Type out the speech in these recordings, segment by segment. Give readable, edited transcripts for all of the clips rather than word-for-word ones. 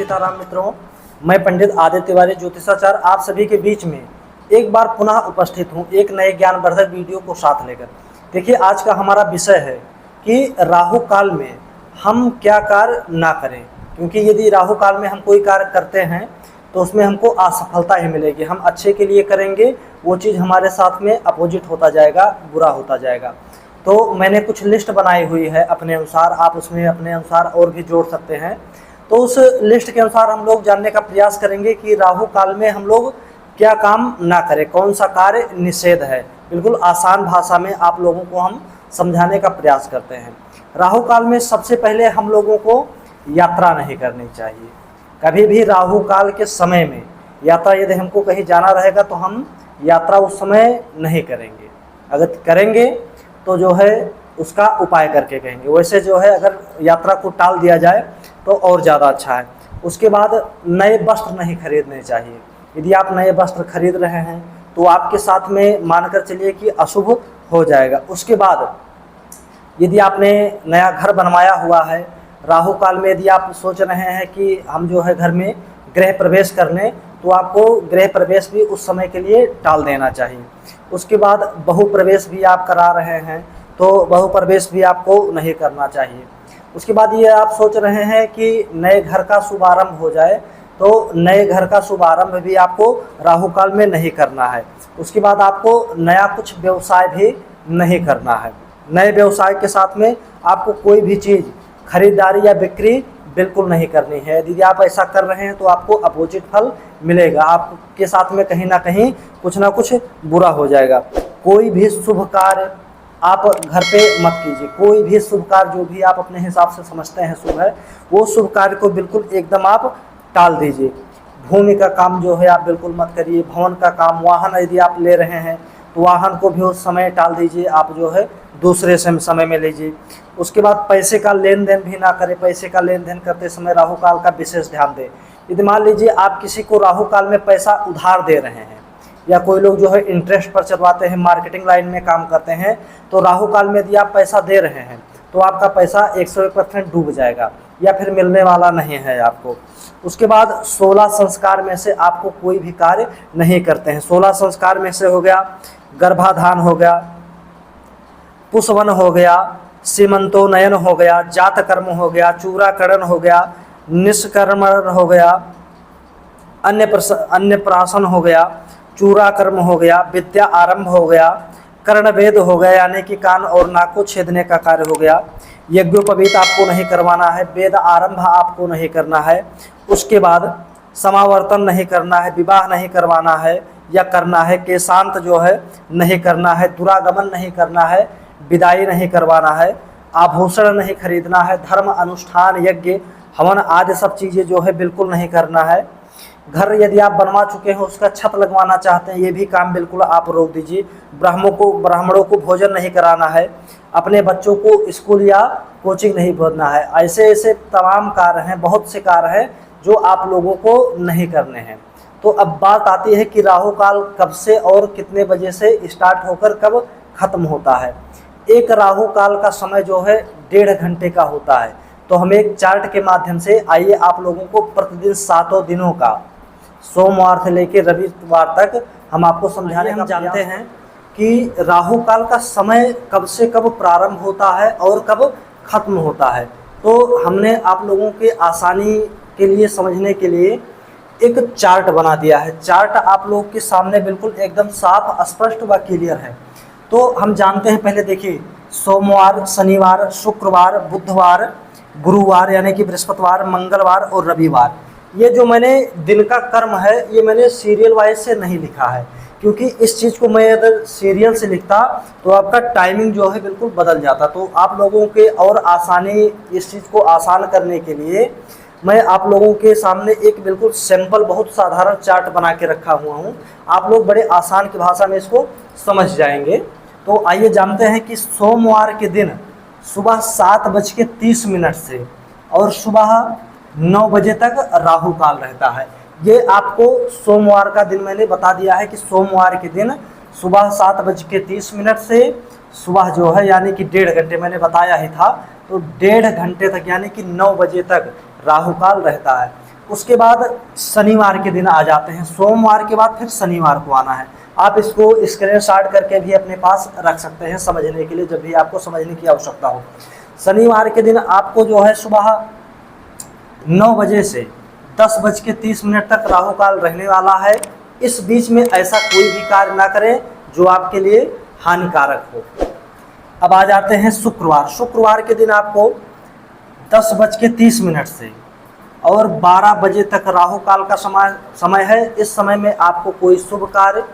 सीताराम मित्रों, मैं पंडित आदित्य तिवारी ज्योतिषाचार्य आप सभी के बीच में एक बार पुनः उपस्थित हूँ एक नए ज्ञानवर्धक वीडियो को साथ लेकर। देखिए, आज का हमारा विषय है कि राहु काल में हम क्या कार्य ना करें, क्योंकि यदि राहु काल में हम कोई कार्य करते हैं तो उसमें हमको असफलता ही मिलेगी। हम अच्छे के लिए करेंगे, वो चीज़ हमारे साथ में अपोजिट होता जाएगा, बुरा होता जाएगा। तो मैंने कुछ लिस्ट बनाई हुई है अपने अनुसार, आप उसमें अपने अनुसार और भी जोड़ सकते हैं। तो उस लिस्ट के अनुसार हम लोग जानने का प्रयास करेंगे कि राहु काल में हम लोग क्या काम ना करें, कौन सा कार्य निषेध है। बिल्कुल आसान भाषा में आप लोगों को हम समझाने का प्रयास करते हैं। राहु काल में सबसे पहले हम लोगों को यात्रा नहीं करनी चाहिए। कभी भी राहु काल के समय में यात्रा, यदि हमको कहीं जाना रहेगा तो हम यात्रा उस समय नहीं करेंगे। अगर करेंगे तो जो है उसका उपाय करके कहेंगे। वैसे जो है अगर यात्रा को टाल दिया जाए तो और ज़्यादा अच्छा है। उसके बाद नए वस्त्र नहीं खरीदने चाहिए। यदि आप नए वस्त्र खरीद रहे हैं तो आपके साथ में मानकर चलिए कि अशुभ हो जाएगा। उसके बाद यदि आपने नया घर बनवाया हुआ है, राहु काल में यदि आप सोच रहे हैं कि हम जो है घर में गृह प्रवेश करने, तो आपको गृह प्रवेश भी उस समय के लिए टाल देना चाहिए। उसके बाद बहु प्रवेश भी आप करा रहे हैं तो बहु प्रवेश भी आपको नहीं करना चाहिए। उसके बाद ये आप सोच रहे हैं कि नए घर का शुभारंभ हो जाए, तो नए घर का शुभारंभ भी आपको राहु काल में नहीं करना है। उसके बाद आपको नया कुछ व्यवसाय भी नहीं करना है। नए व्यवसाय के साथ में आपको कोई भी चीज़ खरीदारी या बिक्री बिल्कुल नहीं करनी है। यदि आप ऐसा कर रहे हैं तो आपको अपोजिट फल मिलेगा। आपके साथ में कहीं ना कहीं कुछ ना कुछ बुरा हो जाएगा। कोई भी शुभ कार्य आप घर पे मत कीजिए। कोई भी शुभ कार्य जो भी आप अपने हिसाब से समझते हैं शुभ है, वो शुभ कार्य को बिल्कुल एकदम आप टाल दीजिए। भूमि का काम जो है आप बिल्कुल मत करिए। भवन का काम, वाहन यदि आप ले रहे हैं तो वाहन को भी उस समय टाल दीजिए, आप जो है दूसरे समय में लीजिए। उसके बाद पैसे का लेन देन भी ना करें। पैसे का लेन देन करते समय राहु काल का विशेष ध्यान दें। यदि मान लीजिए आप किसी को राहु काल में पैसा उधार दे रहे हैं, या कोई लोग जो है इंटरेस्ट पर चलवाते हैं, मार्केटिंग लाइन में काम करते हैं, तो राहु काल में यदि आप पैसा दे रहे हैं तो आपका पैसा 101% डूब जाएगा या फिर मिलने वाला नहीं है आपको। उसके बाद 16 संस्कार में से आपको कोई भी कार्य नहीं करते हैं। 16 संस्कार में से हो गया गर्भाधान हो गया, पुष्पवन हो गया, सीमंतोनयन हो गया, जात कर्म हो गया, चूराकरण हो गया, निष्कर्मण हो गया, अन्नप्राशन हो गया, चूराकर्म हो गया, विद्या आरंभ हो गया, कर्णवेद हो गया यानी कि कान और नाक को छेदने का कार्य हो गया, यज्ञोपवीत आपको नहीं करवाना है, वेद आरंभ आपको नहीं करना है। उसके बाद समावर्तन नहीं करना है, विवाह नहीं करवाना है या करना है, केशांत जो है नहीं करना है, दुरागमन नहीं करना है, विदाई नहीं करवाना है, आभूषण नहीं खरीदना है, धर्म अनुष्ठान यज्ञ हवन आदि सब चीज़ें जो है बिल्कुल नहीं करना है। घर यदि आप बनवा चुके हैं उसका छत लगवाना चाहते हैं, ये भी काम बिल्कुल आप रोक दीजिए। ब्राह्मणों को भोजन नहीं कराना है, अपने बच्चों को स्कूल या कोचिंग नहीं भेजना है। ऐसे ऐसे तमाम कार्य हैं, बहुत से कार्य हैं जो आप लोगों को नहीं करने हैं। तो अब बात आती है कि राहु काल कब से और कितने बजे से स्टार्ट होकर कब खत्म होता है। एक राहु काल का समय जो है 1.5 घंटे का होता है। तो हम एक चार्ट के माध्यम से आइए आप लोगों को प्रतिदिन 7 दिनों का, सोमवार से लेकर रविवार तक हम आपको समझाने हम जानते हैं कि राहु काल का समय कब से कब प्रारंभ होता है और कब खत्म होता है। तो हमने आप लोगों के आसानी के लिए समझने के लिए एक चार्ट बना दिया है। चार्ट आप लोगों के सामने बिल्कुल एकदम साफ, स्पष्ट व क्लियर है। तो हम जानते हैं, पहले देखिए, सोमवार, शनिवार, शुक्रवार, बुधवार, गुरुवार यानी कि बृहस्पतिवार, मंगलवार और रविवार। ये जो मैंने दिन का कर्म है ये मैंने सीरियल वाइज से नहीं लिखा है, क्योंकि इस चीज़ को मैं अगर सीरियल से लिखता तो आपका टाइमिंग जो है बिल्कुल बदल जाता। तो आप लोगों के और आसानी, इस चीज़ को आसान करने के लिए मैं आप लोगों के सामने एक बिल्कुल सिंपल, बहुत साधारण चार्ट बना के रखा हुआ हूँ। आप लोग बड़े आसान की भाषा में इसको समझ जाएंगे। तो आइए जानते हैं कि सोमवार के दिन सुबह 7:30 से और सुबह 9 बजे तक राहु काल रहता है। ये आपको सोमवार का दिन मैंने बता दिया है कि सोमवार के दिन सुबह 7:30 से सुबह जो है यानी कि 1.5 घंटे मैंने बताया ही था, तो 1.5 घंटे तक यानी कि 9 बजे तक राहु काल रहता है। उसके बाद शनिवार के दिन आ जाते हैं, सोमवार के बाद फिर शनिवार को आना है। आप इसको स्क्रीनशॉट करके भी अपने पास रख सकते हैं समझने के लिए, जब भी आपको समझने की आवश्यकता हो। शनिवार के दिन आपको जो है सुबह 9 बजे से 10:30 तक राहु काल रहने वाला है। इस बीच में ऐसा कोई भी कार्य ना करें जो आपके लिए हानिकारक हो। अब आ जाते हैं शुक्रवार। शुक्रवार के दिन आपको 10:30 से और 12 बजे तक राहु काल का समय है। इस समय में आपको कोई शुभ कार्य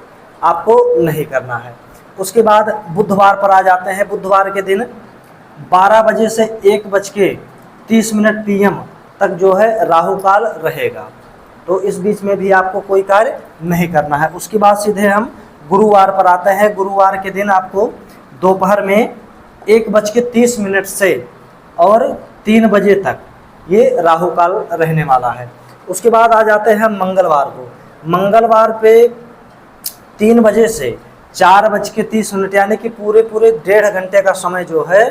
आपको नहीं करना है। उसके बाद बुधवार पर आ जाते हैं। बुधवार के दिन 12 बजे से 1:30 PM तक जो है राहु काल रहेगा, तो इस बीच में भी आपको कोई कार्य नहीं करना है। उसके बाद सीधे हम गुरुवार पर आते हैं। गुरुवार के दिन आपको दोपहर में 1:30 से और 3 बजे तक ये राहु काल रहने वाला है। उसके बाद आ जाते हैं मंगलवार को। मंगलवार पे 3 बजे से 4:30 यानी कि पूरे 1.5 घंटे का समय जो है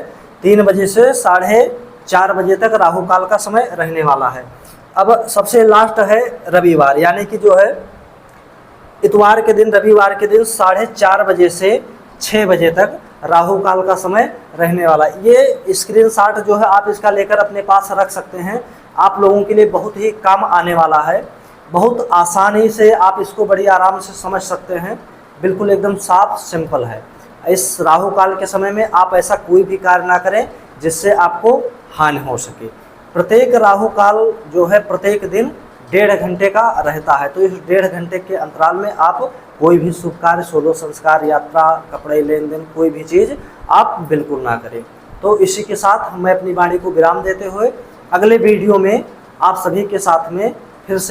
3 बजे से 4:30 बजे तक राहु काल का समय रहने वाला है। अब सबसे लास्ट है रविवार, यानी कि जो है इतवार के दिन, रविवार के दिन 4:30 बजे से 6 बजे तक राहु काल का समय रहने वाला है। ये स्क्रीनशॉट जो है आप इसका लेकर अपने पास रख सकते हैं, आप लोगों के लिए बहुत ही काम आने वाला है। बहुत आसानी से आप इसको बड़ी आराम से समझ सकते हैं, बिल्कुल एकदम साफ सिंपल है। इस राहु काल के समय में आप ऐसा कोई भी कार्य ना करें जिससे आपको हानि हो सके। प्रत्येक राहु काल जो है प्रत्येक दिन 1.5 घंटे का रहता है, तो इस 1.5 घंटे के अंतराल में आप कोई भी शुभ कार्य, सोलह संस्कार, यात्रा, कपड़े लेन देन, कोई भी चीज़ आप बिल्कुल ना करें। तो इसी के साथ मैं अपनी वाणी को विराम देते हुए अगले वीडियो में आप सभी के साथ में फिर से